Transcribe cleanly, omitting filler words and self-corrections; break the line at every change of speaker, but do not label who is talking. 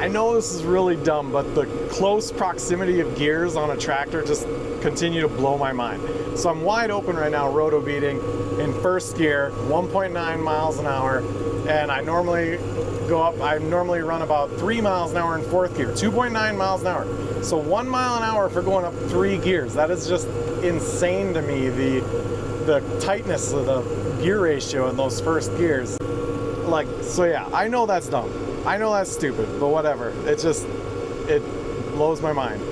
I know this is really dumb, but the close proximity of gears on a tractor just continue to blow my mind. So I'm wide open right now, roto beating in first gear, 1.9 miles an hour, and I normally run about 3 miles an hour in fourth gear, 2.9 miles an hour. So 1 mile an hour for going up 3 gears. That is just insane to me, the tightness of the gear ratio in those first gears. Like, so yeah, I know that's dumb. I know that's stupid, but whatever. It blows my mind.